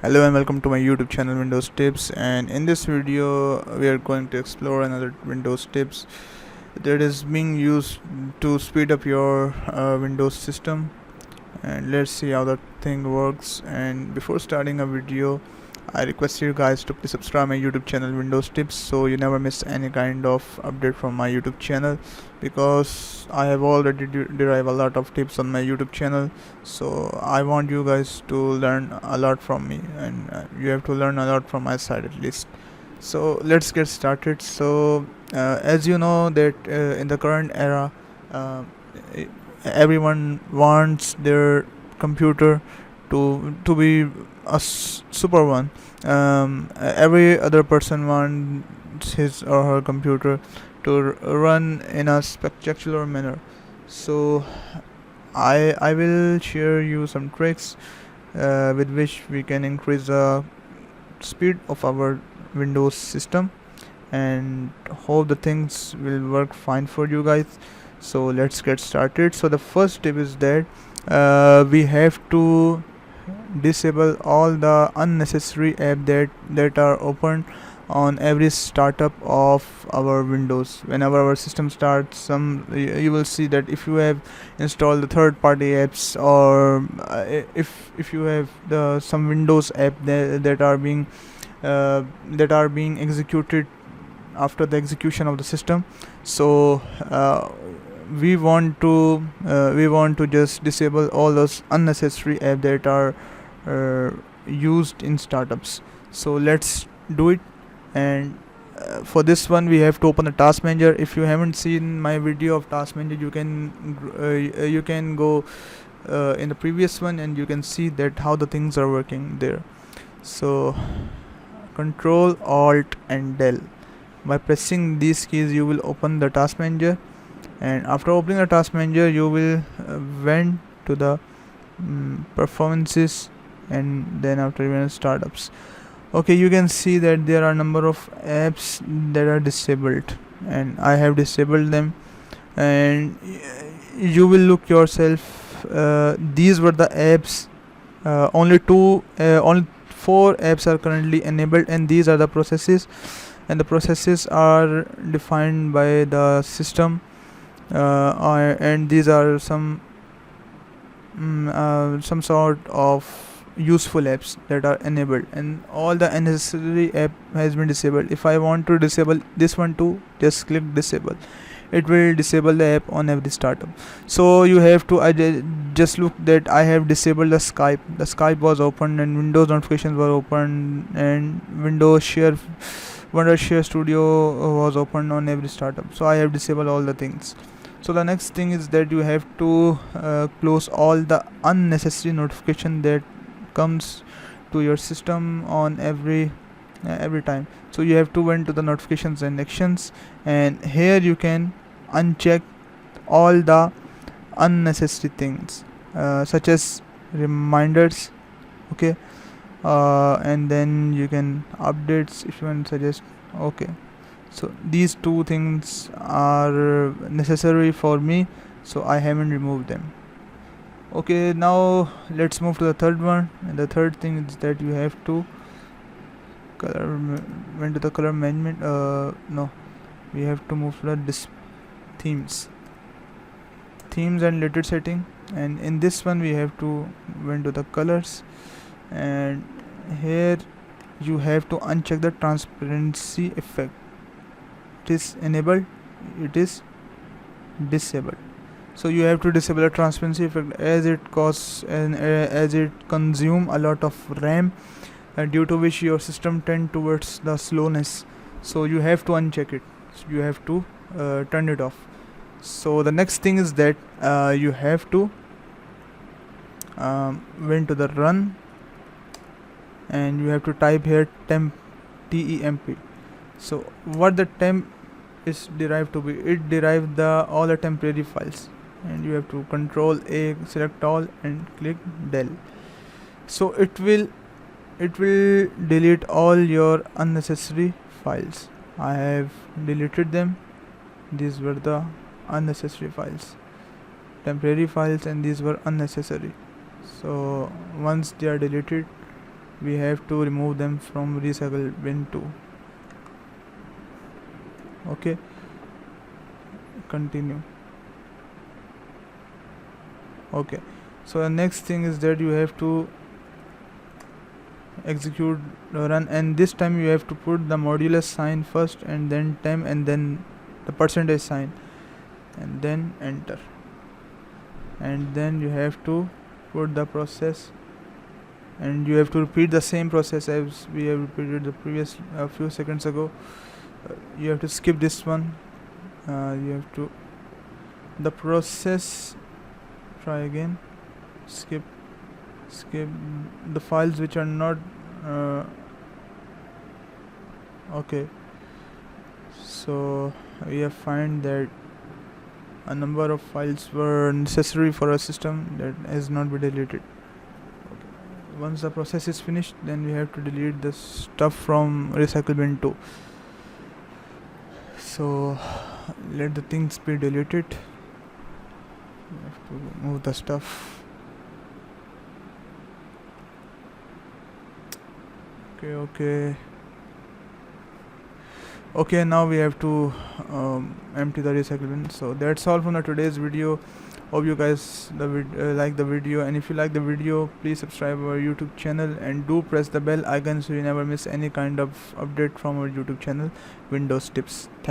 Hello and welcome to my YouTube channel Windows Tips, and in this video we are going to explore another Windows tips that is being used to speed up your Windows system. And let's see how that thing works. And before starting a video, I request you guys to please subscribe my YouTube channel Windows Tips so you never miss any kind of update from my YouTube channel, because I have already derived a lot of tips on my YouTube channel. So I want you guys to learn a lot from me, and you have to learn a lot from my side at least. So let's get started. So as you know that in the current era, uh, everyone wants their computer to be a super one. Every other person wants his or her computer to run in a spectacular manner. So I will share you some tricks with which we can increase the speed of our Windows system, and hope the things will work fine for you guys. So let's get started. So the first tip is that we have to disable all the unnecessary app that are open on every startup of our Windows. Whenever our system starts, you will see that if you have installed the third party apps, or if you have some Windows app that are being executed after the execution of the system. So we want to just disable all those unnecessary apps that are used in startups. So let's do it. And for this one, we have to open the task manager. If you haven't seen my video of task manager, you can go in the previous one, and you can see that how the things are working there. So Control Alt and Del, by pressing these keys you will open the task manager, and after opening the task manager you will went to the performances, and then after even startups. Okay, you can see that there are a number of apps that are disabled, and I have disabled them. And you will look yourself, these were the apps. Only 4 apps are currently enabled, and these are the processes, and the processes are defined by the system, and these are some sort of useful apps that are enabled, and all the unnecessary app has been disabled. If I want to disable this one too, just click disable. It will disable the app on every startup. So you have to just look that I have disabled the Skype was open, and Windows notifications were open, and Windows Share Studio was open on every startup. So I have disabled all the things. So the next thing is that you have to close all the unnecessary notification that comes to your system on every time. So you have to went to the notifications and actions, and here you can uncheck all the unnecessary things, such as reminders. Okay, and then you can updates if you want to suggest. Okay, so these two things are necessary for me, so I haven't removed them. Okay, now let's move to the third one. And the third thing is that you have to went to the color management. No, we have to move to the themes and related setting, and in this one we have to went to the colors, and here you have to uncheck the transparency effect. It is enabled, it is disabled. So you have to disable the transparency effect, as it costs and as it consume a lot of RAM, due to which your system tend towards the slowness. So you have to uncheck it. So you have to turn it off. So the next thing is that you have to went to the run, and you have to type here temp, temp. So what the temp is derived to be, it derived all the temporary files, and you have to Control A, select all, and click del. So it will delete all your unnecessary files. I have deleted them. These were the unnecessary files, temporary files, and these were unnecessary. So once they are deleted, we have to remove them from recycle bin 2. Okay, continue. Okay, so the next thing is that you have to execute run, and this time you have to put the modulus sign first, and then temp, and then the percentage sign, and then enter, and then you have to put the process, and you have to repeat the same process as we have repeated the previous few seconds ago. You have to skip this one. You have to the process, try again, skip the files which are not okay. So we have find that a number of files were necessary for a system that has not been deleted. Okay. Once the process is finished, then we have to delete the stuff from recycle bin 2. So let the things be deleted. We have to remove the stuff. Okay, now we have to empty the recycle bin. So that's all from the today's video. Hope you guys like the video, and if you like the video, please subscribe our YouTube channel and do press the bell icon so you never miss any kind of update from our YouTube channel, Windows Tips. Thank